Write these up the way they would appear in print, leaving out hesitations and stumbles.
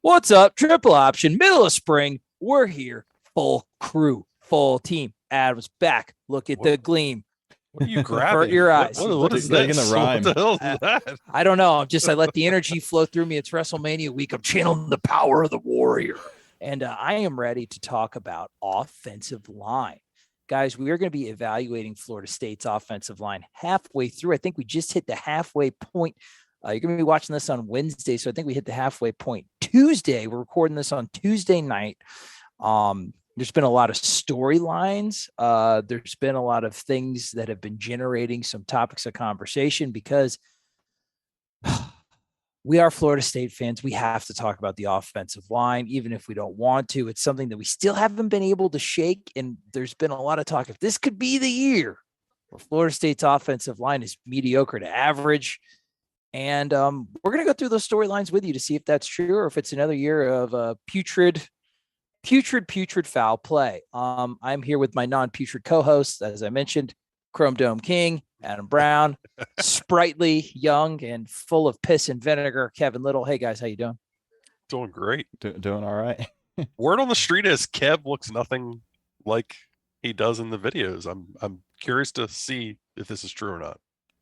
What's up? Triple option, middle of spring. We're here. Full crew, full team. Adam's back. Look at the gleam. What are you grabbing? Avert your eyes. What is Taking this? the rhyme. What the hell is that? I don't know. I let the energy flow through me. It's WrestleMania week. I'm channeling the power of the warrior. And I am ready to talk about offensive line. Guys, we are going to be evaluating Florida State's offensive line halfway through. I think we just hit the halfway point. You're going to be watching this on Wednesday, so I think we hit the halfway point Tuesday. We're recording this on Tuesday night. There's been a lot of storylines. There's been a lot of things that have been generating some topics of conversation because we are Florida State fans. We have to talk about the offensive line, even if we don't want to. It's something that we still haven't been able to shake, and there's been a lot of talk. If this could be the year where Florida State's offensive line is mediocre to average, and we're going to go through those storylines with you to see if that's true or if it's another year of putrid foul play. I'm here with my non-putrid co-host, as I mentioned, Chrome Dome King, Adam Brown, sprightly, young, and full of piss and vinegar, Kevin Little. Hey, guys, how you doing? Doing great. Doing all right. Word on the street is Kev looks nothing like he does in the videos. I'm curious to see if this is true or not.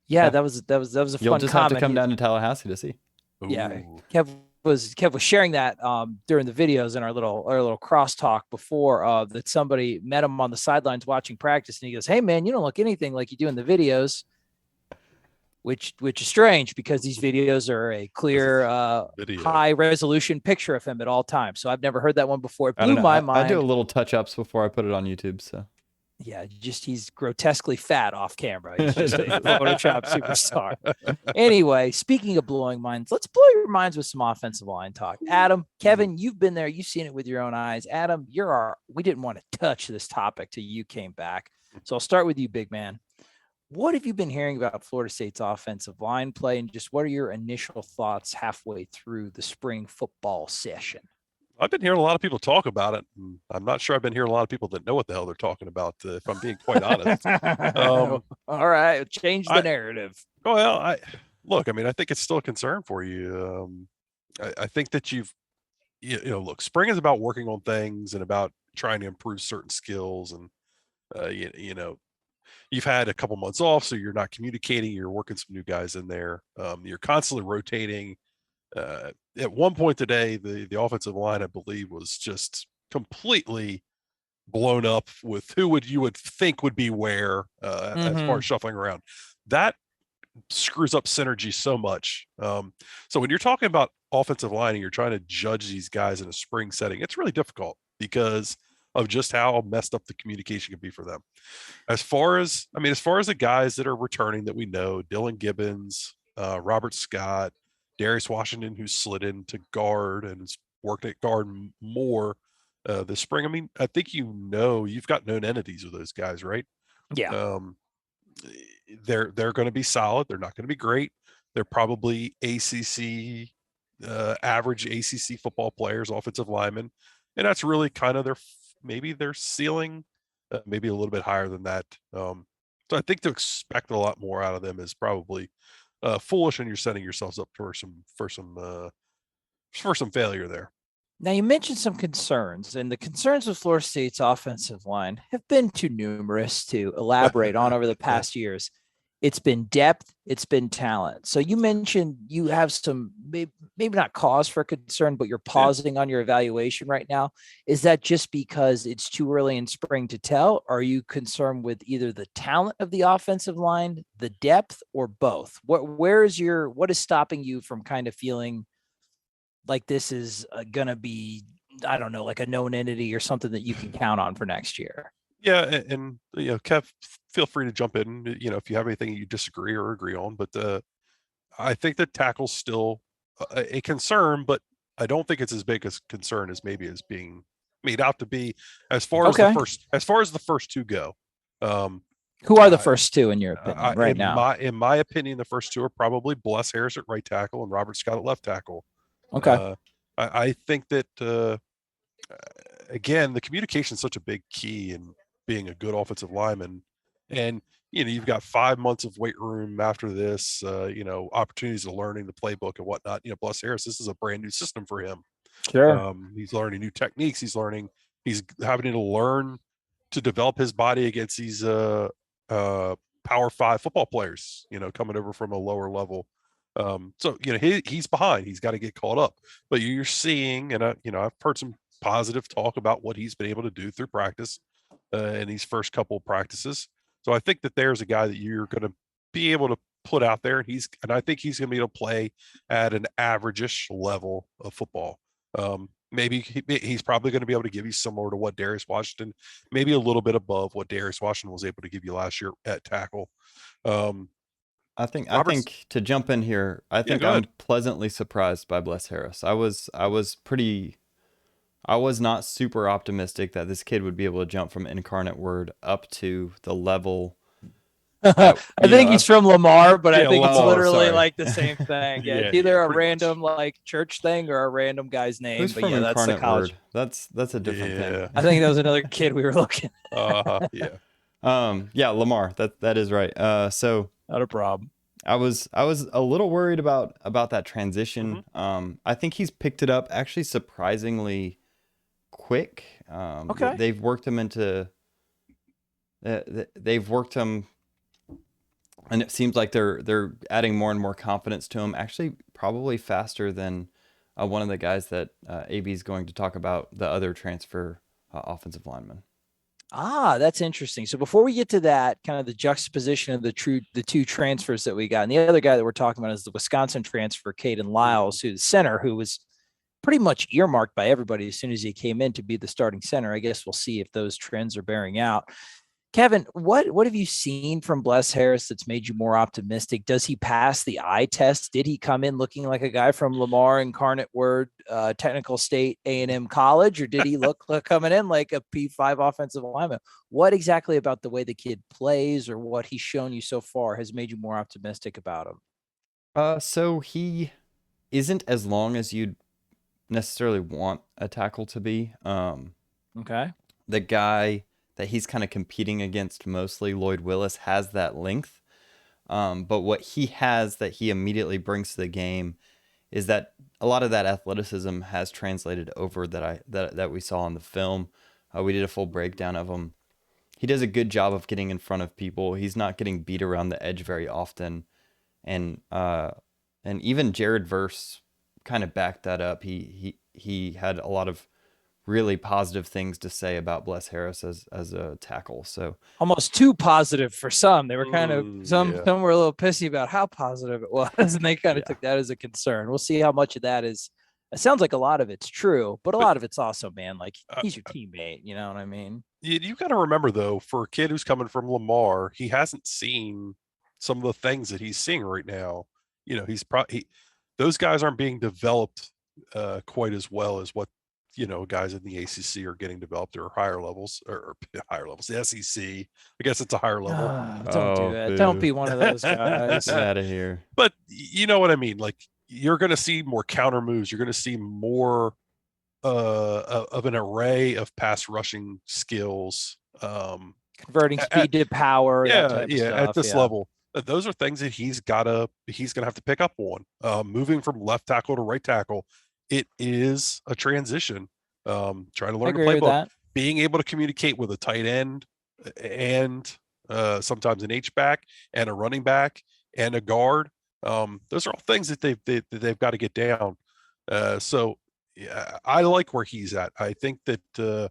Yeah, that was a You'll fun just comment. have to come down to Tallahassee to see. Yeah, Ooh. Kev was sharing that during the videos in our little crosstalk before that somebody met him on the sidelines watching practice, and he goes, "Hey man, you don't look anything like you do in the videos," which is strange because these videos are a clear high resolution picture of him at all times. So I've never heard that one before. It blew my mind. I do a little touch ups before I put it on YouTube. So yeah, he's grotesquely fat off camera. He's just a Photoshop superstar. Anyway, speaking of blowing minds, let's blow your minds with some offensive line talk. Adam, Kevin, you've been there. You've seen it with your own eyes. Adam, we didn't want to touch this topic till you came back. So I'll start with you, big man. What have you been hearing about Florida State's offensive line play, and just what are your initial thoughts halfway through the spring football session? I've been hearing a lot of people talk about it. And I'm not sure I've been hearing a lot of people that know what the hell they're talking about, if I'm being quite honest. All right, change the narrative. Well, I think it's still a concern for you. I think that look, spring is about working on things and about trying to improve certain skills. And, you've had a couple months off, so you're not communicating. You're working some new guys in there. You're constantly rotating. At one point today, the offensive line, I believe, was just completely blown up with who you would think would be where as far as shuffling around. That screws up synergy so much. So when you're talking about offensive line and you're trying to judge these guys in a spring setting, it's really difficult because of just how messed up the communication can be for them. As far as the guys that are returning that we know, Dillon, Gibbons, Robert Scott, Darius, Washingon, who slid into guard and is working at guard more this spring. I mean, I think you've got known entities with those guys, right? Yeah. They're going to be solid. They're not going to be great. They're probably ACC average ACC football players, offensive linemen, and that's really kind of their ceiling, maybe a little bit higher than that. So I think to expect a lot more out of them is probably foolish, and you're setting yourselves up for some failure there. Now, you mentioned some concerns, and the concerns with Florida State's offensive line have been too numerous to elaborate on over the past years. It's been depth, it's been talent. So you mentioned you have some maybe not cause for concern, but you're pausing on your evaluation right now. Is that just because it's too early in spring to tell? Or are you concerned with either the talent of the offensive line, the depth, or both? What is stopping you from kind of feeling like this is going to be, I don't know, like a known entity or something that you can count on for next year? Yeah, and Kev, feel free to jump in, if you have anything you disagree or agree on. But I think that tackle's still a concern, but I don't think it's as big a concern as maybe is being made out to be. As far as the first two go, who are the first two in your opinion now? In my opinion, the first two are probably Bless Harris at right tackle and Robert Scott at left tackle. Okay. I think that again, the communication is such a big key in being a good offensive lineman. And, you've got 5 months of weight room after this, opportunities of learning the playbook and whatnot. Bless Harris, this is a brand new system for him. Sure. He's learning new techniques. He's having to learn to develop his body against these Power 5 football players, coming over from a lower level. So he's behind. He's got to get caught up. But you're seeing, and I've heard some positive talk about what he's been able to do through practice in these first couple of practices. So I think that there's a guy that you're going to be able to put out there, and I think he's going to be able to play at an average-ish level of football. Maybe he's probably going to be able to give you similar to what Darius Washington, maybe a little bit above what Darius Washington was able to give you last year at tackle. I think to jump in here, I think I'm pleasantly surprised by Bless Harris. I was not super optimistic that this kid would be able to jump from Incarnate Word up to the level. I think he's from Lamar, but I think it's literally sorry. like the same thing. Yeah, it's either a random like church thing or a random guy's name. Who's but from yeah, that's the Incarnate college. Word? That's a different thing. I think that was another kid we were looking. Yeah. Yeah, Lamar. That is right. So not a problem. I was a little worried about that transition. Mm-hmm. I think he's picked it up actually surprisingly quick. Okay. They've worked him and it seems like they're adding more and more confidence to him. Actually, probably faster than one of the guys that AB is going to talk about, the other transfer offensive lineman. That's interesting. So before we get to that, kind of the juxtaposition of the two transfers that we got, and the other guy that we're talking about is the Wisconsin transfer, Kayden Lyles, who's center, who was pretty much earmarked by everybody as soon as he came in to be the starting center. I guess we'll see if those trends are bearing out. Kevin, what have you seen from Bless Harris that's made you more optimistic? Does he pass the eye test? Did he come in looking like a guy from Lamar, Incarnate Word, Technical State, A&M College, or did he look like coming in like a P5 offensive lineman? What exactly about the way the kid plays or what he's shown you so far has made you more optimistic about him? So he isn't as long as you'd necessarily want a tackle to be. Okay. The guy that he's kind of competing against mostly, Lloyd Willis, has that length. But what he has that he immediately brings to the game is that a lot of that athleticism has translated over that we saw in the film. We did a full breakdown of him. He does a good job of getting in front of people. He's not getting beat around the edge very often. And even Jared Verse kind of backed that up. He had a lot of really positive things to say about Bless Harris as a tackle. So almost too positive for some. They were kind of some were a little pissy about how positive it was, and they kind of took that as a concern. We'll see how much of that is. It sounds like a lot of it's true, but a lot of it's also, man, like he's your teammate. You know what I mean? You got to remember though, for a kid who's coming from Lamar, he hasn't seen some of the things that he's seeing right now. Those guys aren't being developed quite as well as what guys in the ACC are getting developed or higher levels, the SEC. I guess it's a higher level. Don't do that. Boo. Don't be one of those guys. Get out of here. But you know what I mean? Like, you're going to see more counter moves. You're going to see more of an array of pass rushing skills. Converting speed to power. At this level. Those are things that he's going to have to pick up on. Moving from left tackle to right tackle. It is a transition. Trying to learn the playbook, being able to communicate with a tight end and sometimes an H-back and a running back and a guard. Those are all things that they've got to get down. So yeah, I like where he's at. I think that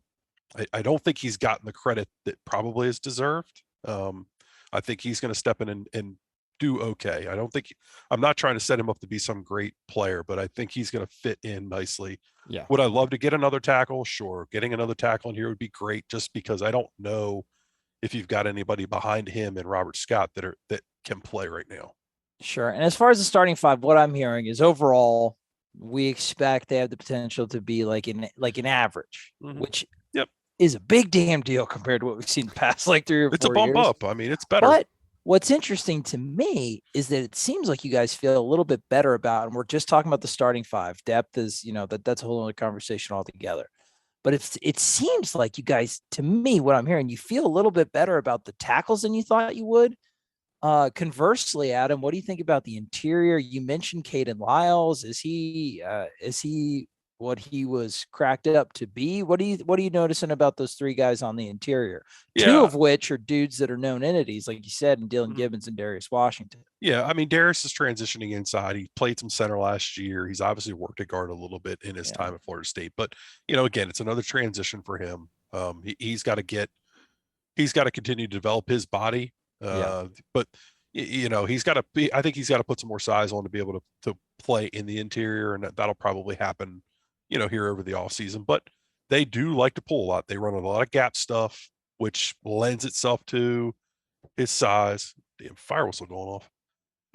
I don't think he's gotten the credit that probably is deserved. I think he's going to step in and do okay. I'm not trying to set him up to be some great player, but I think he's going to fit in nicely. Yeah. Would I love to get another tackle? Sure. Getting another tackle in here would be great, just because I don't know if you've got anybody behind him and Robert Scott that can play right now. Sure. And as far as the starting five, what I'm hearing is overall, we expect they have the potential to be like an average, which is a big damn deal compared to what we've seen past like 3 or 4 years. It's a bump up. I mean, it's better. But what's interesting to me is that it seems like you guys feel a little bit better about, and we're just talking about the starting five. Depth is, that's a whole other conversation altogether. But it seems like you guys, to me, what I'm hearing, you feel a little bit better about the tackles than you thought you would. Conversely, Adam, what do you think about the interior? You mentioned Kayden Lyles. Is he what he was cracked up to be? What are you noticing about those three guys on the interior? Yeah. Two of which are dudes that are known entities, like you said, in Dillon Gibbons and Darius Washington. Yeah, I mean, Darius is transitioning inside. He played some center last year. He's obviously worked at guard a little bit in his time at Florida State. But, again, it's another transition for him. He's got to continue to develop his body. But, he's got to be – I think he's got to put some more size on to be able to play in the interior, and that'll probably happen, here over the offseason. But they do like to pull a lot. They run a lot of gap stuff, which lends itself to his size. Damn, fire whistle going off.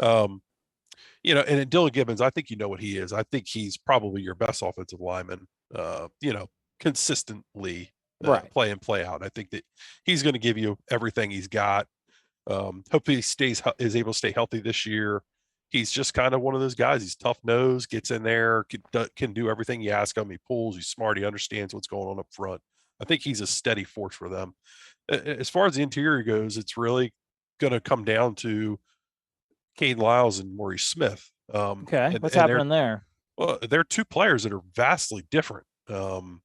And in Dillon Gibbons, I think what he is. I think he's probably your best offensive lineman, consistently play in, play out. I think that he's going to give you everything he's got. Hopefully he is able to stay healthy this year. He's just kind of one of those guys. He's tough nosed, gets in there, can do everything you ask him. He pulls, he's smart, he understands what's going on up front. I think he's a steady force for them. As far as the interior goes, it's really going to come down to Kayden Lyles and Maurice Smith. What's happening there? Well, they're two players that are vastly different. And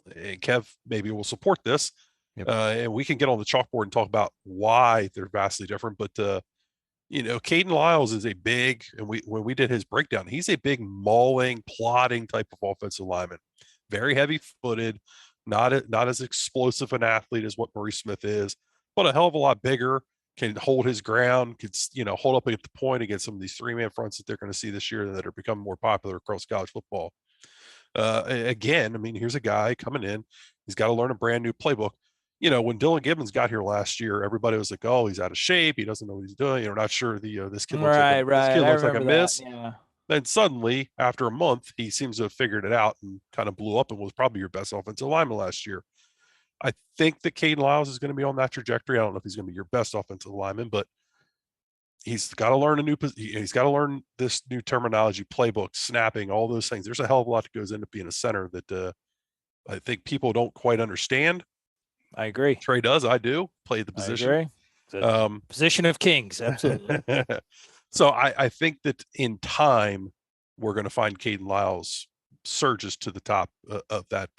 Kev maybe will support this. And we can get on the chalkboard and talk about why they're vastly different. But, Kayden Lyles is a big, and when we did his breakdown, he's a big mauling, plodding type of offensive lineman. Very heavy-footed, not as explosive an athlete as what Maurice Smith is, but a hell of a lot bigger. Can hold his ground, could hold up at the point against some of these three-man fronts that they're going to see this year that are becoming more popular across college football. Again, I mean, here's a guy coming in. He's got to learn a brand new playbook. When Dillon Gibbons got here last year, everybody was like, "Oh, he's out of shape. He doesn't know what he's doing. You're not sure this kid looks this kid looks like a miss." Yeah. Then suddenly, after a month, he seems to have figured it out and kind of blew up and was probably your best offensive lineman last year. I think that Kayden Lyles is going to be on that trajectory. I don't know if he's going to be your best offensive lineman, but he's got to learn he's got to learn this new terminology, playbook, snapping, all those things. There's a hell of a lot that goes into being a center that I think people don't quite understand. I agree. Trey does. I do play the position. I agree. Position of kings. Absolutely. So I think that in time, we're going to find Kayden Lyles surges to the top of that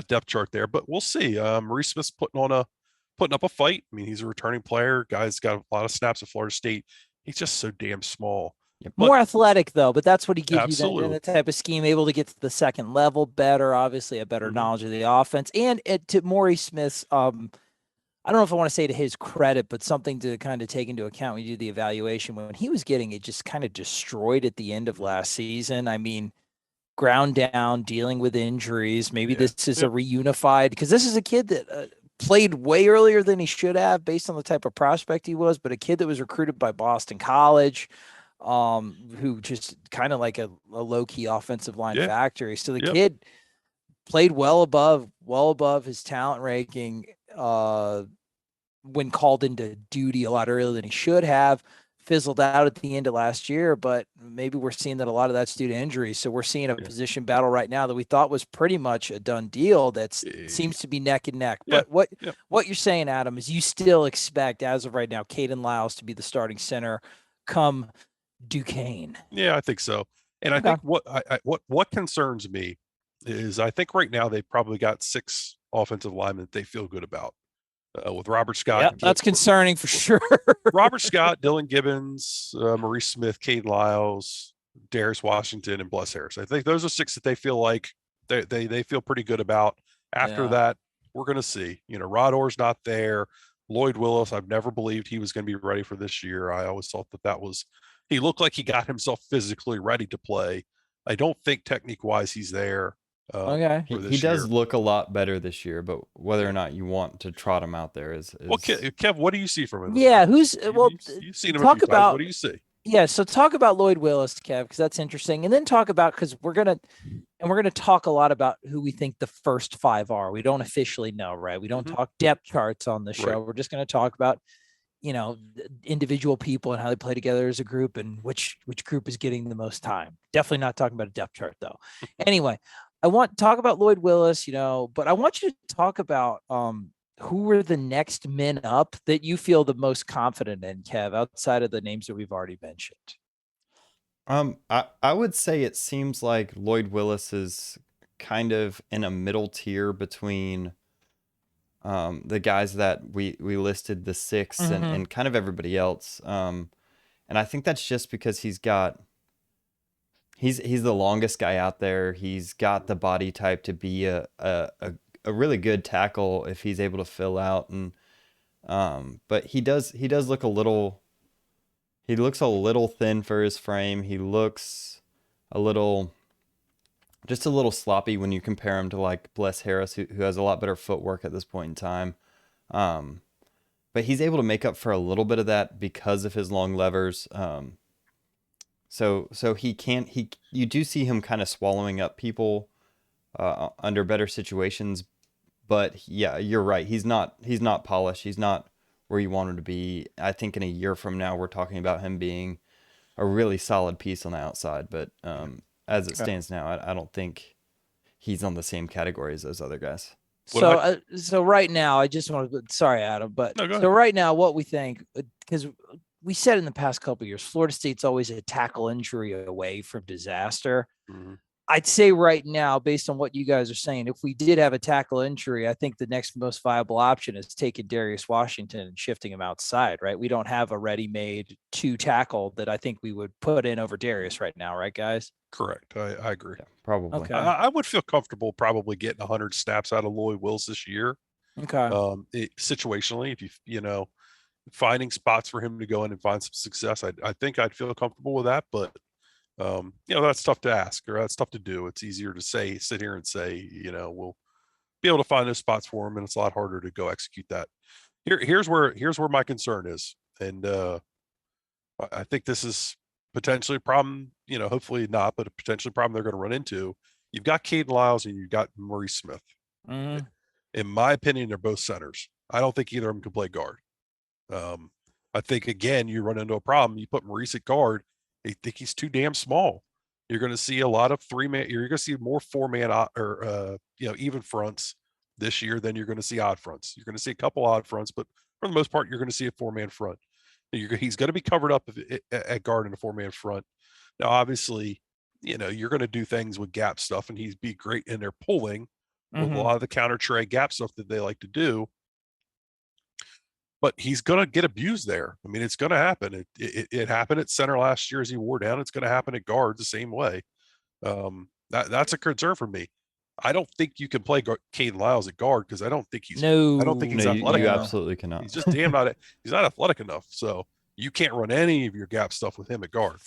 depth chart there, but we'll see. Maurice Smith's putting up a fight. I mean, he's a returning player. Guy's got a lot of snaps at Florida State. He's just so damn small. More athletic though, but that's what he gives absolutely. you in the type of scheme, able to get to the second level better, obviously a better knowledge of the offense. And to Maurice Smith's, I don't know if I want to say to his credit, but something to kind of take into account when you do the evaluation, when he was getting it just kind of destroyed at the end of last season. I mean, ground down, dealing with injuries. Maybe this is a reunified, because this is a kid that played way earlier than he should have based on the type of prospect he was, but a kid that was recruited by Boston College, who just kind of like a low-key offensive line factory. So the kid played well above his talent ranking when called into duty a lot earlier than he should have. Fizzled out at the end of last year, but maybe we're seeing that a lot of that's due to injuries. So we're seeing a position battle right now that we thought was pretty much a done deal. That seems to be neck and neck. But what you're saying, Adam, is you still expect, as of right now, Kayden Lyles to be the starting center come Duquesne. Yeah, I think so. And I think what concerns me is I think right now they've probably got 6 offensive linemen that they feel good about. With Robert Scott. Yeah, that's concerning for sure. Robert Scott, Dillon Gibbons, Maurice Smith, Kayden Lyles, Darius Washington, and Bless Harris. I think those are 6 that they feel like they feel pretty good about. After that, we're going to see. Rod Orr's not there. Lloyd Willis, I've never believed he was going to be ready for this year. I always thought that was – he looked like he got himself physically ready to play. I don't think technique-wise he's there. He does look a lot better this year, but whether or not you want to trot him out there is... Well, Kev, what do you see from him? Yeah, you've seen him a few times. What do you see? Yeah, so talk about Lloyd Willis, Kev, because that's interesting, and then talk about, because we're gonna talk a lot about who we think the first 5 are. We don't officially know, right? We don't talk depth charts on the show. Right. We're just going to talk about individual people and how they play together as a group, and which group is getting the most time. Definitely not talking about a depth chart though. Anyway. I want to talk about Lloyd Willis, but I want you to talk about who were the next men up that you feel the most confident in, Kev, outside of the names that we've already mentioned. I would say it seems like Lloyd Willis is kind of in a middle tier between the guys that we listed, the 6 and kind of everybody else. And I think that's just because he's the longest guy out there. He's got the body type to be a really good tackle if he's able to fill out. And but he does look he looks a little thin for his frame. He looks a little sloppy when you compare him to like Bless Harris, who has a lot better footwork at this point in time. But he's able to make up for a little bit of that because of his long levers. So you do see him kind of swallowing up people under better situations. But yeah, you're right. He's not polished. He's not where you want him to be. I think in a year from now, we're talking about him being a really solid piece on the outside. But as it stands now, I don't think he's on the same category as those other guys. So right now, I just want to, sorry, Adam, but so right now, what we think, because we said in the past couple of years, Florida State's always a tackle injury away from disaster. Mm-hmm. I'd say right now, based on what you guys are saying, if we did have a tackle injury, I think the next most viable option is taking Darius Washington and shifting him outside, right? We don't have a ready-made 2 tackle that I think we would put in over Darius right now, right, guys? Correct. I agree. Yeah, probably. Okay. I would feel comfortable probably getting 100 snaps out of Lloyd Wills this year. Okay. Situationally, if you know, finding spots for him to go in and find some success, I think I'd feel comfortable with that, but that's tough to ask, or that's tough to do. It's easier to sit here and say, we'll be able to find those spots for him, and it's a lot harder to go execute that. Here's where my concern is, and I think this is potentially a problem. Hopefully not, but a potentially problem they're going to run into. You've got Kayden Lyles and you've got Maurice Smith. Mm-hmm. In my opinion, they're both centers. I don't think either of them can play guard. I think again, you run into a problem. You put Maurice at guard. They think he's too damn small. You're going to see a lot of 3-man. You're going to see more 4-man or even fronts this year than you're going to see odd fronts. You're going to see a couple odd fronts, but for the most part, you're going to see a 4-man front. He's going to be covered up at guard in a 4-man front. Now, obviously, you're going to do things with gap stuff, and he'd be great in there pulling with a lot of the counter tray gap stuff that they like to do. But he's going to get abused there. I mean, it's going to happen. It happened at center last year as he wore down. It's going to happen at guard the same way. That's a concern for me. I don't think you can play Kayden Lyles at guard because I don't think he's athletic. You absolutely cannot. He's just he's not athletic enough. So you can't run any of your gap stuff with him at guard.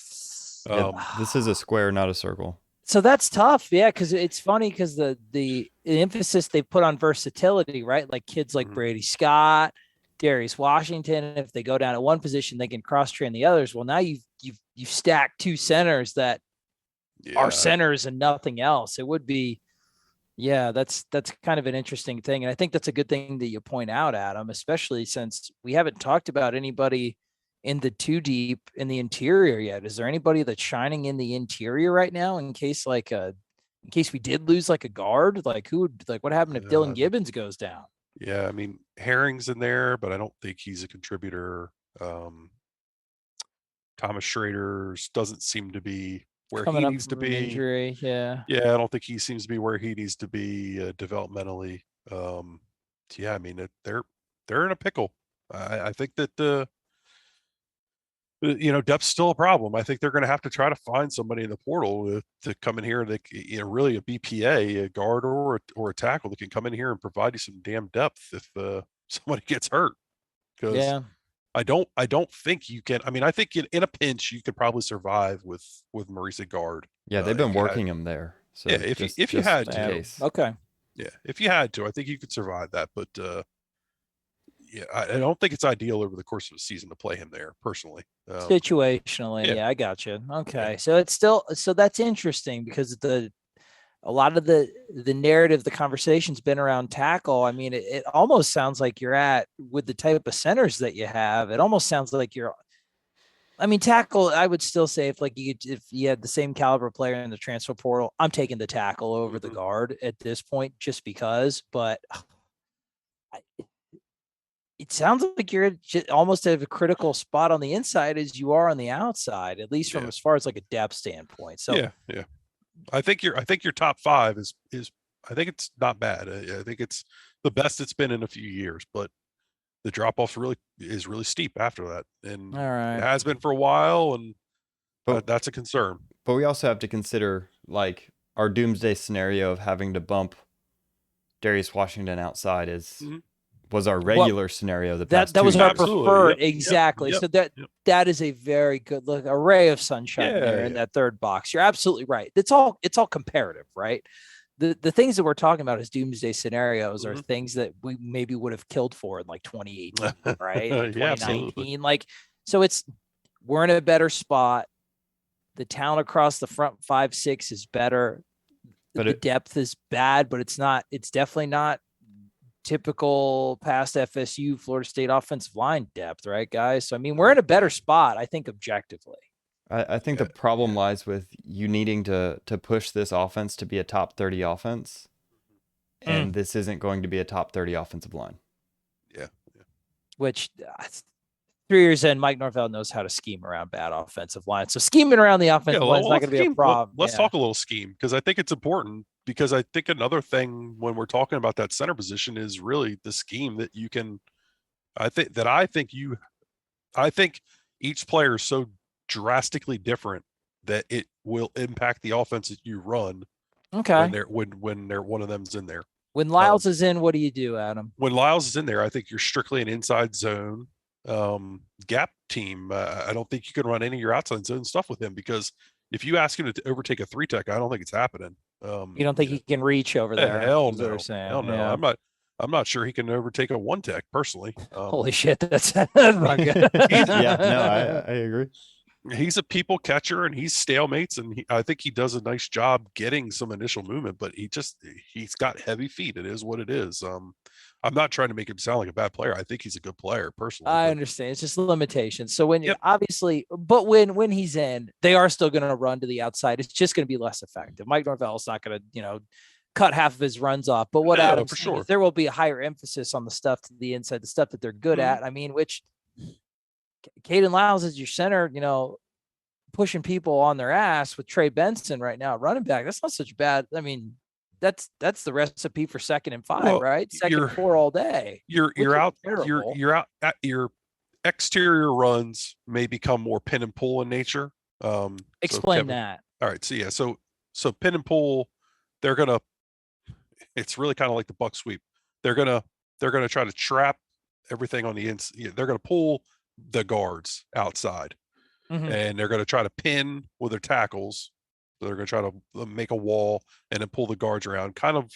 This is a square, not a circle. So that's tough. Yeah. Cause it's funny because the emphasis they put on versatility, right? Like kids like Brady Scott, Darius Washington, if they go down at one position, they can cross train the others. Well, now you've stacked 2 centers that are centers and nothing else. It would be, that's kind of an interesting thing. And I think that's a good thing that you point out, Adam, especially since we haven't talked about anybody in the 2 deep in the interior yet. Is there anybody that's shining in the interior right now in case we did lose like a guard? Like what happened if Dillon Gibbons goes down? Yeah, I mean, Herring's in there, but I don't think he's a contributor. Thomas Schrader's doesn't seem to be where he needs to be. Injury, yeah. Yeah, I don't think he seems to be where he needs to be developmentally. I mean, they're in a pickle. I think that depth's still a problem. I think they're going to have to try to find somebody in the portal to come in here that really a BPA, a guard or a tackle that can come in here and provide you some damn depth if somebody gets hurt. Because I don't think you can. I mean, I think in a pinch you could probably survive with Maurice at guard. Yeah, they've been working him there. So yeah, if you had to. Okay. Yeah, if you had to, I think you could survive that. But I don't think it's ideal over the course of a season to play him there personally. Situationally, I got you. Okay, so it's still that's interesting because a lot of the narrative, the conversation's been around tackle. I mean, it almost sounds like you're at with the type of centers that you have. It almost sounds like tackle. I would still say if you had the same caliber player in the transfer portal, I'm taking the tackle over the guard at this point just because. But it sounds like you're almost at a critical spot on the inside as you are on the outside, at least from as far as like a depth standpoint. So yeah. I think your top 5 is I think it's not bad. I think it's the best it's been in a few years, but the drop off is really steep after that, and all right, it has been for a while, and that's a concern. But we also have to consider like our doomsday scenario of having to bump Darius Washingon outside was our regular scenario. That was our preferred. Exactly. Yep. So that is a very good look, array of sunshine there in that third box. You're absolutely right. It's all comparative, right? The things that we're talking about as doomsday scenarios are things that we maybe would have killed for in like 2018, right? 2019. Like, so we're in a better spot. The talent across the front 5-6 is better. The depth is bad, but it's definitely not typical past FSU Florida State offensive line depth, right, guys? So, I mean, we're in a better spot, I think, objectively. I think the problem lies with you needing to push this offense to be a top 30 offense, and this isn't going to be a top 30 offensive line. Yeah. Which 3 years in, Mike Norvell knows how to scheme around bad offensive lines. So scheming around the offensive line is not going to be a problem. Let's talk a little scheme, because I think it's important. Because I think another thing when we're talking about that center position is really the scheme that you can. I think each player is so drastically different that it will impact the offense that you run. Okay. When one of them's in there. When Lyles is in, what do you do, Adam? When Lyles is in there, I think you're strictly an inside zone gap team. I don't think you can run any of your outside zone stuff with him, because if you ask him to overtake a 3-tech, I don't think it's happening. You don't think he can reach over there? Hell no. Hell no. Yeah. I'm not sure he can overtake a 1-tech personally. Holy shit, that's not good. I agree. He's a people catcher, and he's stalemates, and I think he does a nice job getting some initial movement, but he's got heavy feet. It is what it is. I'm not trying to make him sound like a bad player. I think he's a good player personally. I understand. It's just limitations. So when when he's in, they are still going to run to the outside. It's just going to be less effective. Mike Norvell's not going to, cut half of his runs off. But what Adam's saying is there will be a higher emphasis on the stuff to the inside, the stuff that they're good at. I mean, which Kayden Lyles is your center, pushing people on their ass with Trey Benson right now, running back. That's not such bad. I mean, that's the recipe for 2nd and 5, right? 2nd and 4 all day. You're out at your exterior runs may become more pin and pull in nature. Explain that. All right. So pin and pull, it's really kind of like the buck sweep. They're gonna try to trap everything on the inside. They're gonna pull the guards outside, and they're gonna try to pin with their tackles. They're going to try to make a wall and then pull the guards around. Kind of,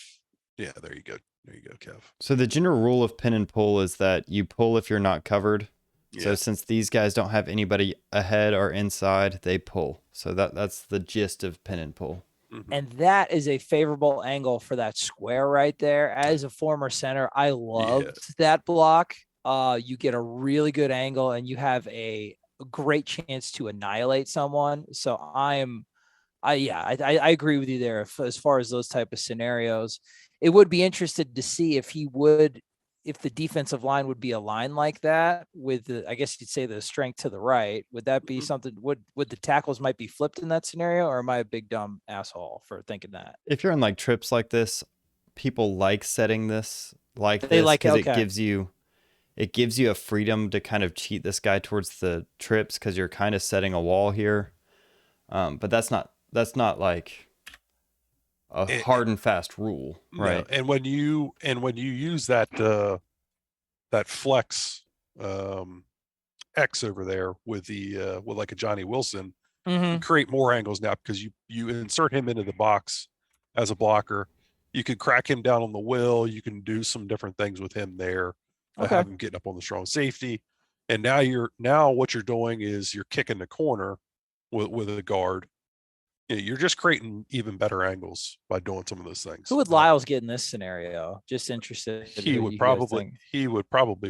yeah, there you go. There you go, Kev. So the general rule of pin and pull is that you pull if you're not covered. Yeah. So since these guys don't have anybody ahead or inside, they pull. So that's the gist of pin and pull. And that is a favorable angle for that square right there. As a former center, I loved that block. You get a really good angle, and you have a great chance to annihilate someone. So I agree with you there. As far as those type of scenarios, it would be interested to see if the defensive line would be aligned like that with I guess you'd say the strength to the right. Would that be something? Would the tackles might be flipped in that scenario, or am I a big dumb asshole for thinking that? If you're in like trips like this, people like setting this because it gives you a freedom to kind of cheat this guy towards the trips because you're kind of setting a wall here. But that's not like a hard and fast rule, right? No. And when you use that flex X over there with like a Johnny Wilson, you create more angles now because you insert him into the box as a blocker. You could crack him down on the will. You can do some different things with him there. Have him getting up on the strong safety. And now what you're doing is you're kicking the corner with a guard. You're just creating even better angles by doing some of those things. Who would Lyles get in this scenario? Just interested. He would probably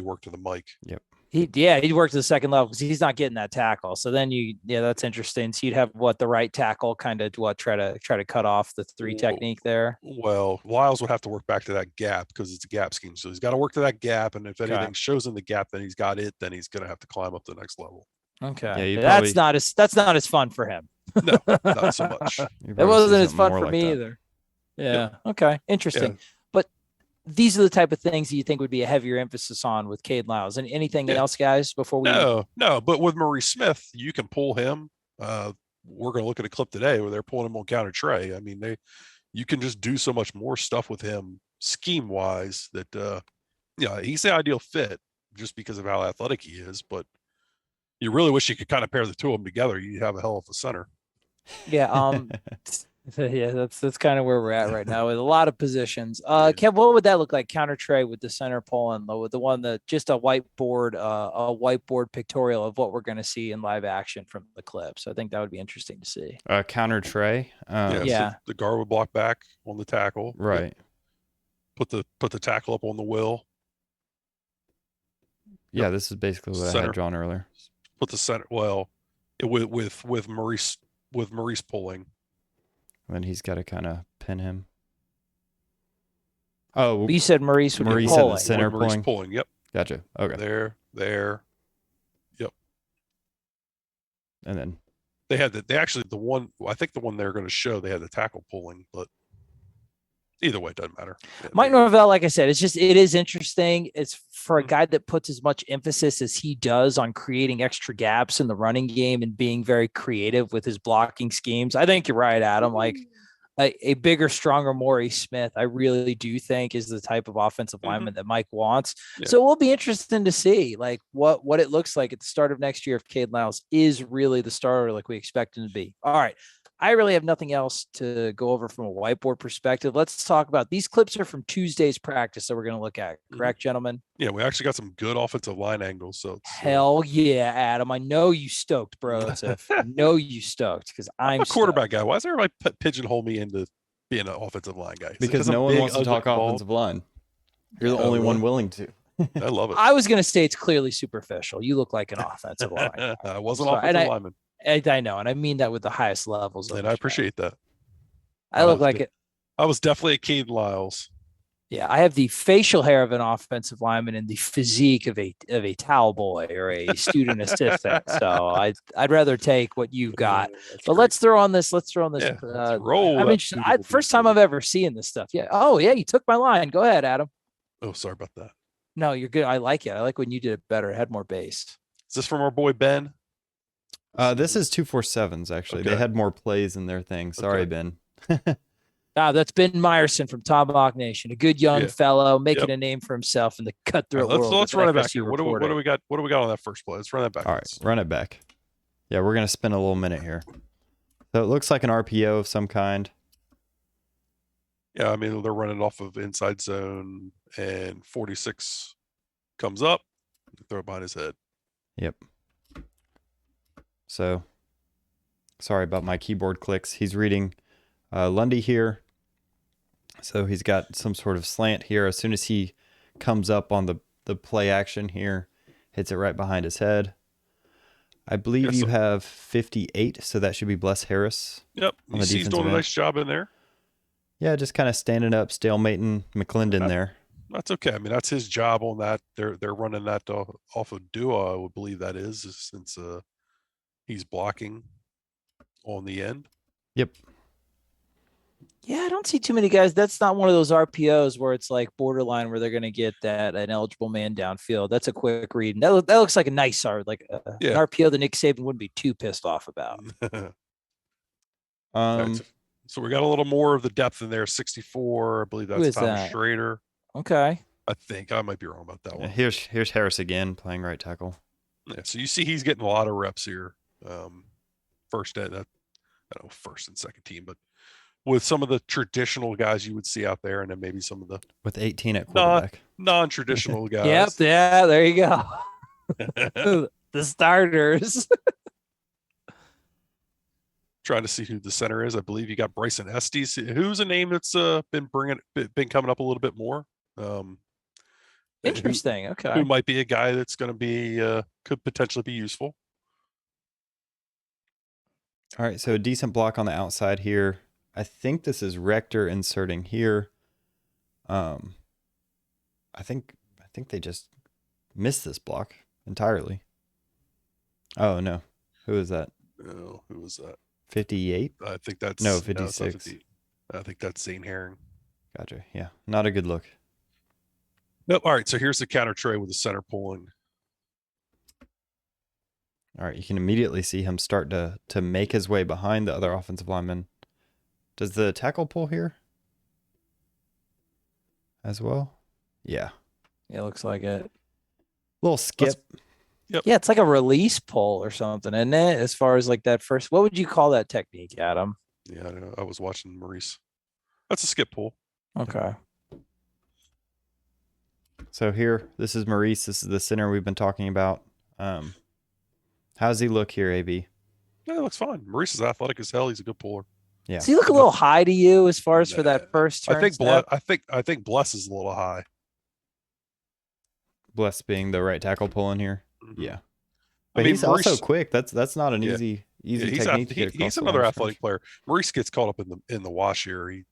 work to the mic. Yep. He worked at the second level because he's not getting that tackle. So then that's interesting. So you'd have the right tackle kind of try to cut off the three technique there. Well, Lyles would have to work back to that gap because it's a gap scheme. So he's got to work to that gap. And if anything shows in the gap, then he's got it. Then he's going to have to climb up to the next level. Okay. Yeah, that's not as fun for him. No, not so much. It wasn't as fun for me either. Yeah. Okay. Interesting. Yeah. But these are the type of things that you think would be a heavier emphasis on with Kayden Lyles. And anything else, guys, before we? No. But with Maurice Smith, you can pull him. We're going to look at a clip today where they're pulling him on counter tray. I mean, you can just do so much more stuff with him scheme wise that, he's the ideal fit just because of how athletic he is. But you really wish you could kind of pair the two of them together. You have a hell of a center. Yeah. That's kind of where we're at right now with a lot of positions. Kev, what would that look like? Counter tray with the center pulling, with the one that just a whiteboard pictorial of what we're going to see in live action from the clip. So I think that would be interesting to see. Counter tray. So the guard would block back on the tackle. Right. Put the tackle up on the will. Yeah, this is basically what I had drawn earlier. Put the center with Maurice pulling. Then he's got to kind of pin him. Oh, you said Maurice would be at the center pulling. Yep. Gotcha. Okay. There. Yep. And then they had the one. I think the one they're going to show they had the tackle pulling, but either way, it doesn't matter. Mike Norvell, like I said, it is interesting. It's for a guy that puts as much emphasis as he does on creating extra gaps in the running game and being very creative with his blocking schemes. I think you're right, Adam. Like a bigger, stronger Maurice Smith, I really do think is the type of offensive lineman that Mike wants. Yeah. So it will be interesting to see like what it looks like at the start of next year if Kayden Lyles is really the starter like we expect him to be. All right. I really have nothing else to go over from a whiteboard perspective. Let's talk about these clips are from Tuesday's practice that we're going to look at. Correct, gentlemen? Yeah, we actually got some good offensive line angles. So hell yeah, Adam. I know you stoked, bro. I know you stoked because I'm a quarterback guy. Why does everybody pigeonhole me into being an offensive line guy? Because no one wants to talk offensive line. You're the only one willing to. I love it. I was going to say it's clearly superficial. You look like an offensive line. I was an offensive lineman. I know, and I mean that with the highest levels. And I appreciate that. I look like it. I was definitely a Kayden Lyles. Yeah, I have the facial hair of an offensive lineman and the physique of a towel boy or a student assistant. So I'd rather take what you've got. But let's throw on this. Yeah, roll. I'm interested. First time I've ever seen this stuff. Yeah. Oh yeah, you took my line. Go ahead, Adam. Oh, sorry about that. No, you're good. I like it. I like when you did it better. It had more bass. Is this from our boy Ben? This is 247s actually. Okay. They had more plays in their thing. Sorry, Ben. That's Ben Meyerson from Tomahawk Nation, a good young fellow making a name for himself in the cutthroat world. Let's run it back here. What do we got? What do we got on that first play? Let's run that back. All right, run it back. Yeah, we're gonna spend a little minute here. So it looks like an RPO of some kind. Yeah, I mean they're running off of inside zone, and 46 comes up, throw it behind his head. Yep. So, sorry about my keyboard clicks. He's reading Lundy here. So he's got some sort of slant here. As soon as he comes up on the play action here, hits it right behind his head. I believe you have 58, so that should be Bless Harris. Yep, he's doing a nice job in there. Yeah, just kind of standing up, stalemating McClendon there. That's okay. I mean, that's his job on that. They're running that off of Dua, I would believe that is since he's blocking on the end. Yep. Yeah, I don't see too many guys. That's not one of those RPOs where it's like borderline where they're going to get an eligible man downfield. That's a quick read. And that looks like a nice an RPO that Nick Saban wouldn't be too pissed off about. So we got a little more of the depth in there. 64, I believe that's Thomas Schrader. Okay. I think I might be wrong about that one. Here's Harris again playing right tackle. Yeah, so you see he's getting a lot of reps here. First and second team, but with some of the traditional guys you would see out there, and then maybe some of the with 18 at quarterback, non-traditional guys. Yep, yeah, there you go. The starters. Trying to see who the center is. I believe you got Bryson Estes, who's a name that's been coming up a little bit more. Interesting. Who Okay. might be a guy that's going to be could potentially be useful. All right, so a decent block on the outside here. I think this is Rector inserting here. I think they just missed this block entirely. Oh no, who is that? Oh, who was that? 58? I think that's No, it's not 56. 50. I think that's Zane Herring. Gotcha. Yeah, not a good look. Nope. All right, so here's the counter tray with the center pulling. All right, you can immediately see him start to make his way behind the other offensive lineman. Does the tackle pull here as well? Yeah. It looks like it. Little skip. Yep. Yeah, it's like a release pull or something, isn't it? As far as like that first, what would you call that technique, Adam? Yeah, I know. I was watching Maurice. That's a skip pull. Okay. So here, this is Maurice. This is the center we've been talking about. How's he look here, AB? Yeah, it looks fine. Maurice is athletic as hell. He's a good puller. Yeah. Does he look a little high to you as far as for that first turn? I think step? I think Bless is a little high. Bless being the right tackle pulling here. Mhm. Yeah. I But mean, he's Maurice, also quick. That's not an Yeah. easy yeah, technique to get across he's the another line of athletic player. Maurice gets caught up in the wash here.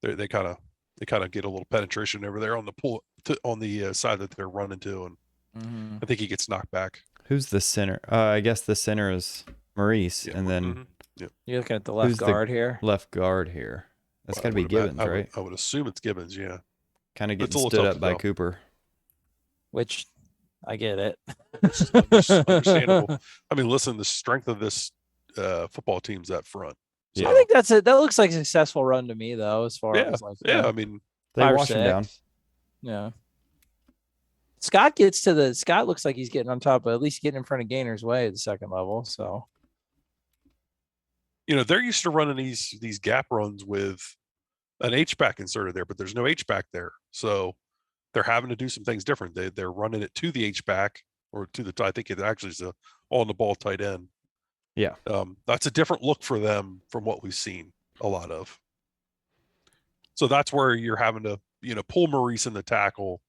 They kind of get a little penetration over there on the pull on the side that they're running to, and Mhm. I think he gets knocked back. Who's the center? I guess the center is Maurice, Yeah. and then Mhm. You're looking at the left who's the guard here. left guard here. That's Well, got to be Gibbons, right? I would assume it's Gibbons. Yeah. Kind of It's getting a little stood tough up to by tell. Cooper. Which I get it. Understandable. I mean, listen, the strength of this football team's up front. So, Yeah. I think that's it. That looks like a successful run to me, though, as far yeah, as like yeah. I mean, They 5 or wash him down. 6. Yeah. Scott looks like he's getting on top, but at least getting in front of Gainer's way at the second level. So they're used to running these gap runs with an H back inserted there, but there's no H back there, so they're having to do some things different. They're running it to the H back or to the. I think it actually is a on the ball tight end. Yeah. That's a different look for them from what we've seen a lot of. So that's where you're having to, pull Maurice in the tackle,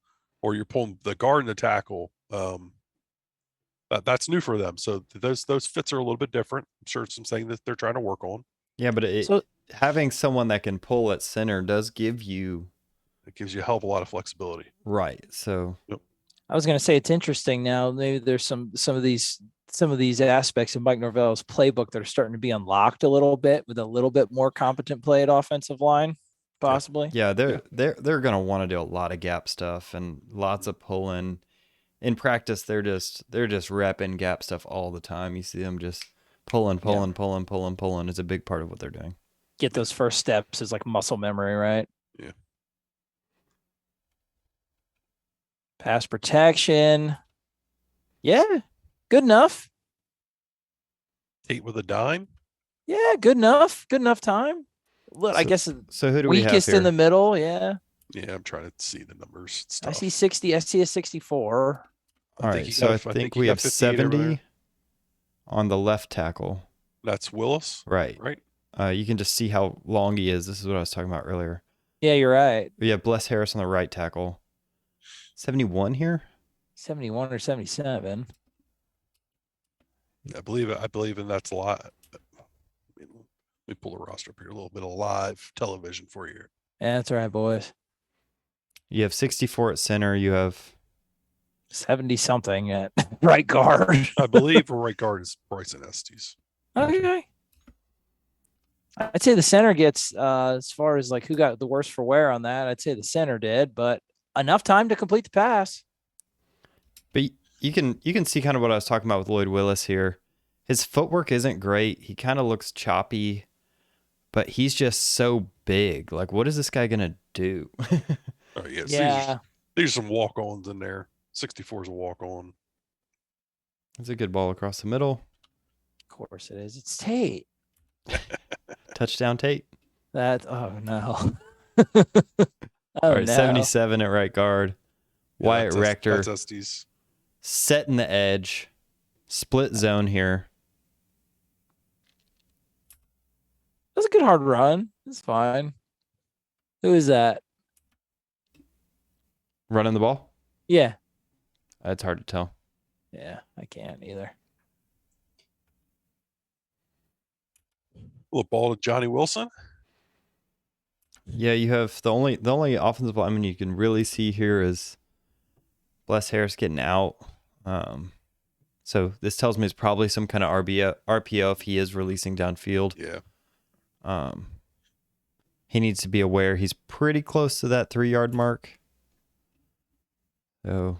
or you're pulling the guard in the tackle. That's new for them. So those fits are a little bit different. I'm sure it's something that they're trying to work on. Yeah, but having someone that can pull at center does give you It gives you a hell of a lot of flexibility. right. So I was going to say it's interesting now. Maybe there's some of these aspects of Mike Norvell's playbook that are starting to be unlocked a little bit with a little bit more competent play at offensive line, possibly. yeah, they're gonna want to do a lot of gap stuff and lots of pulling. In practice, they're just repping gap stuff all the time. You see them just pulling. It's a big part of what they're doing. Get those first steps is like muscle memory, right? Yeah. Pass protection. Yeah, good enough. Tate with a dime. Yeah, good enough. Good enough time. Look, I guess So who do we have weakest here? in the middle. Yeah, Yeah, I'm trying to see the numbers. It's I tough. see 60. I see a 64. All right, so I think we have 70 on the left tackle. That's Willis. Right. Right. You can just see how long he is. This is what I was talking about earlier. Yeah, you're right. We have Bless Harris on the right tackle. 71 here? 71 or 77. I believe, and that's a lot. Let me pull the roster up here, a little bit of live television for you. Yeah, that's right, boys. You have 64 at center. You have 70 something at right guard. I believe right guard is Bryson Estes. Okay. I'd say the center gets as far as like who got the worst for wear on that. I'd say the center did, but enough time to complete the pass. But you can see kind of what I was talking about with Lloyd Willis here. His footwork isn't great. He kind of looks choppy, but he's just so big. Like, what is this guy gonna do? Oh yes, Yeah. these are some walk-ons in there. 64 is a walk-on. It's a good ball across the middle. Of course it is. It's Tate. Touchdown Tate. Oh no. All right, 77 at right guard. Wyatt Rector That's Estes. setting the edge. Split zone here. That's a good hard run. It's fine. Who is that? Running the ball. Yeah. It's hard to tell. Yeah, I can't either. Little ball to Johnny Wilson. Yeah, you have the only offensive lineman you can really see here is Bless Harris getting out. So this tells me it's probably some kind of RPO if he is releasing downfield. Yeah. He needs to be aware he's pretty close to that 3-yard mark. So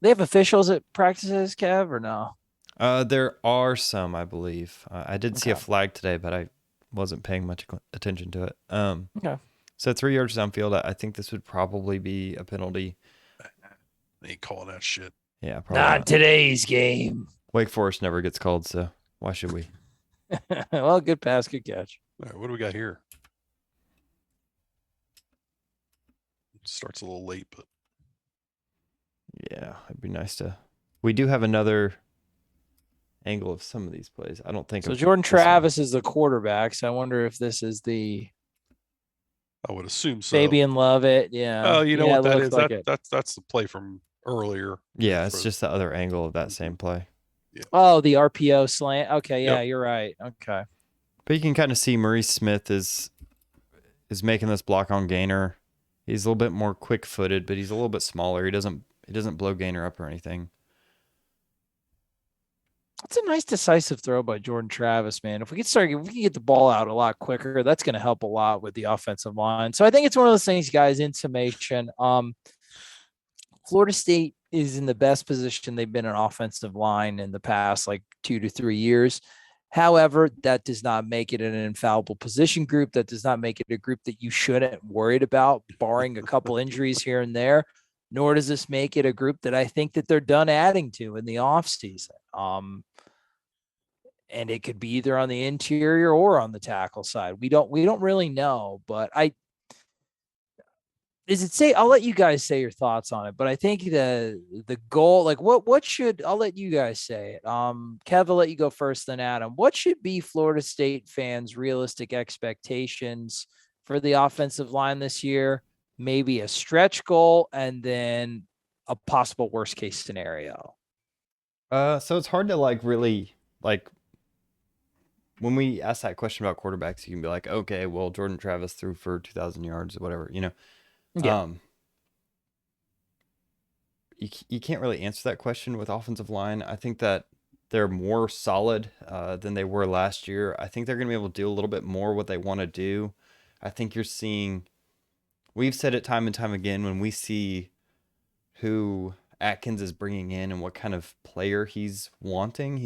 They have officials at practices, Kev, or no? there are some, I believe. I did see a Okay. flag today, but I wasn't paying much attention to it. Okay. So 3 yards downfield, I think this would probably be a penalty. They ain't calling that shit. Yeah, probably Not not. today's game. Wake Forest never gets called, so why should we? Well, good pass, good catch. All right, what do we got here? Starts a little late, but Yeah, it'd be nice to. We do have another angle of some of these plays. I don't think So of Jordan this one. Travis is the quarterback. So I wonder if this is the I would assume so. Fabian Lovett. Yeah. Oh, you know Yeah, what it that looks is? like it. That's the play from earlier. Yeah, for- it's just the other angle of that same play. Oh, the RPO slant. Okay, yeah, Yep. you're right. Okay. But you can kind of see Maurice Smith is making this block on Gainer. He's a little bit more quick-footed, but he's a little bit smaller. He doesn't blow Gainer up or anything. That's a nice decisive throw by Jordan Travis, man. If we can get the ball out a lot quicker, that's going to help a lot with the offensive line. So I think it's one of those things, guys, in summation. Florida State is in the best position they've been in offensive line in the past like 2 to 3 years. However, that does not make it an infallible position group. That does not make it a group that you shouldn't worried about, barring a couple injuries here and there. Nor does this make it a group that I think that they're done adding to in the offseason. And it could be either on the interior or on the tackle side. We don't really know, but I'll let you guys say your thoughts on it, but I think the goal, like I'll let you guys say it. Kev, I'll let you go first, then Adam. What should be Florida State fans' realistic expectations for the offensive line this year? Maybe a stretch goal and then a possible worst case scenario. So it's hard to really when we ask that question about quarterbacks, you can be like, okay, well, Jordan Travis threw for 2,000 yards or whatever, you know. Yeah. You can't really answer that question with offensive line. I think that they're more solid than they were last year. I think they're going to be able to do a little bit more what they want to do. I think you're seeing, we've said it time and time again, when we see who Atkins is bringing in and what kind of player he's wanting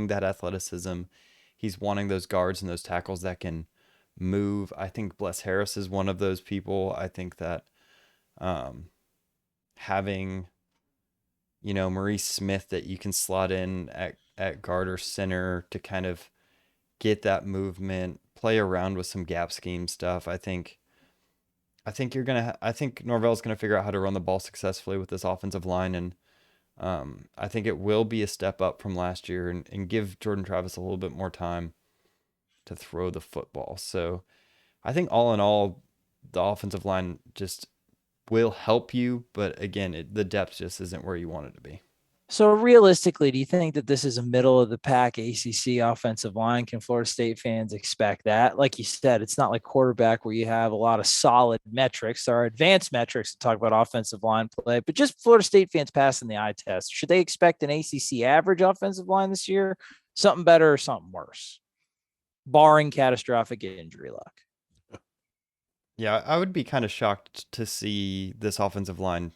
that athleticism. He's wanting those guards and those tackles that can move. I think Bless Harris is one of those people. I think that having, Maurice Smith that you can slot in at guard or center to kind of get that movement, play around with some gap scheme stuff. I think Norvell's gonna figure out how to run the ball successfully with this offensive line, and I think it will be a step up from last year and give Jordan Travis a little bit more time to throw the football. So I think all in all, the offensive line just will help you, but again, the depth just isn't where you want it to be. So realistically, do you think that this is a middle of the pack ACC offensive line? Can Florida State fans expect that? Like you said, it's not like quarterback where you have a lot of solid metrics. There are advanced metrics to talk about offensive line play, but just Florida State fans passing the eye test. Should they expect an ACC average offensive line this year? Something better or something worse, barring catastrophic injury luck? Yeah, I would be kind of shocked to see this offensive line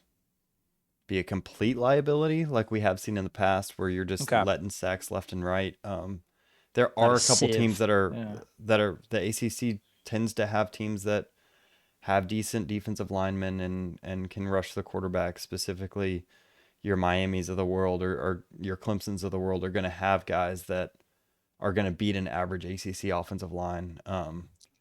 be a complete liability like we have seen in the past, where you're just letting sacks left and right. There are a couple teams that are the ACC tends to have teams that have decent defensive linemen and can rush the quarterback. Specifically, your Miamis of the world or your Clemsons of the world are going to have guys that are going to beat an average ACC offensive line.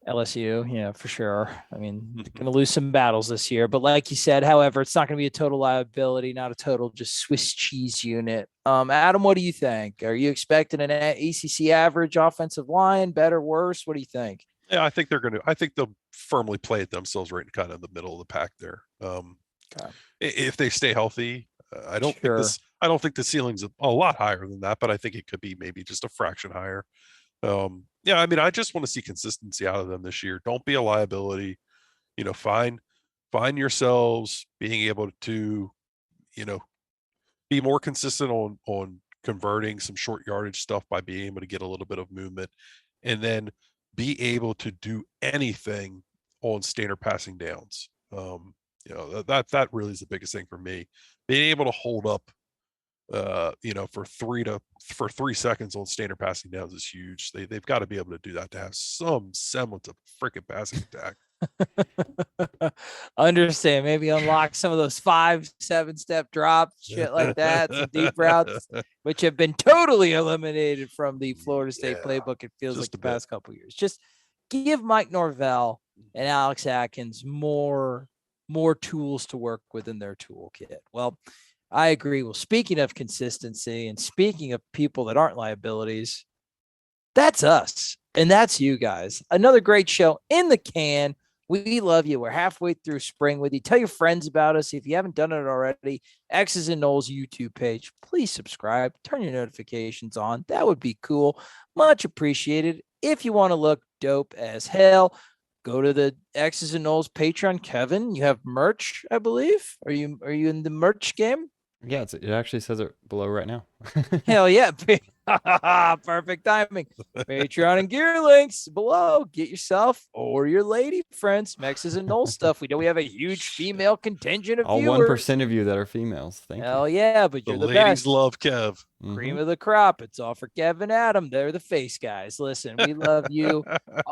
LSU, yeah, for sure. I mean, they're going to lose some battles this year, but like you said, however, it's not going to be a total liability, not a total just Swiss cheese unit. Adam, what do you think? Are you expecting an ACC average offensive line, better, worse? What do you think? Yeah, I think they'll firmly play it themselves right kind of in the middle of the pack there. Okay. If they stay healthy. I don't think the ceiling's a lot higher than that, but I think it could be maybe just a fraction higher. Yeah, I mean, I just want to see consistency out of them this year. Don't be a liability. Find yourselves being able to, be more consistent on converting some short yardage stuff by being able to get a little bit of movement, and then be able to do anything on standard passing downs. That really is the biggest thing for me. Being able to hold up, for 3 seconds on standard passing downs is huge. They've got to be able to do that to have some semblance of freaking passing attack. Understand, maybe unlock some of those 5-7 step drops, shit like that, some deep routes, which have been totally eliminated from the Florida State playbook. It feels like the past couple of years. Just give Mike Norvell and Alex Atkins more tools to work with in their toolkit. Well, I agree. Well, speaking of consistency and speaking of people that aren't liabilities, that's us and that's you guys. Another great show in the can. We love you. We're halfway through spring with you. Tell your friends about us. If you haven't done it already, X's and Knowles YouTube page, please subscribe. Turn your notifications on. That would be cool. Much appreciated. If you want to look dope as hell, go to the X's and Knowles Patreon. Kevin, you have merch, I believe. Are you in the merch game? Yeah, it actually says it below right now. Hell yeah. Perfect timing. Patreon and gear links below. Get yourself or your lady friends X's and Knowles stuff. We know we have a huge female contingent of all viewers. 1% of you that are females. Thank you. Hell yeah, but you're the ladies best. love Kev. Cream of the crop. It's all for Kev and Adam. They're the face guys. Listen, we love you.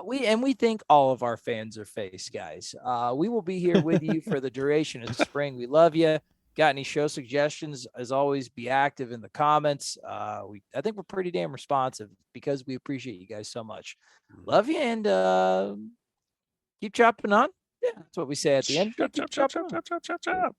We think all of our fans are face guys. We will be here with you for the duration of spring. We love you. Got any show suggestions? As always, be active in the comments. I think we're pretty damn responsive because we appreciate you guys so much. Love you and keep chopping on. Yeah, that's what we say at the end. Chop, chop, chop, chop, chop, chop, chop.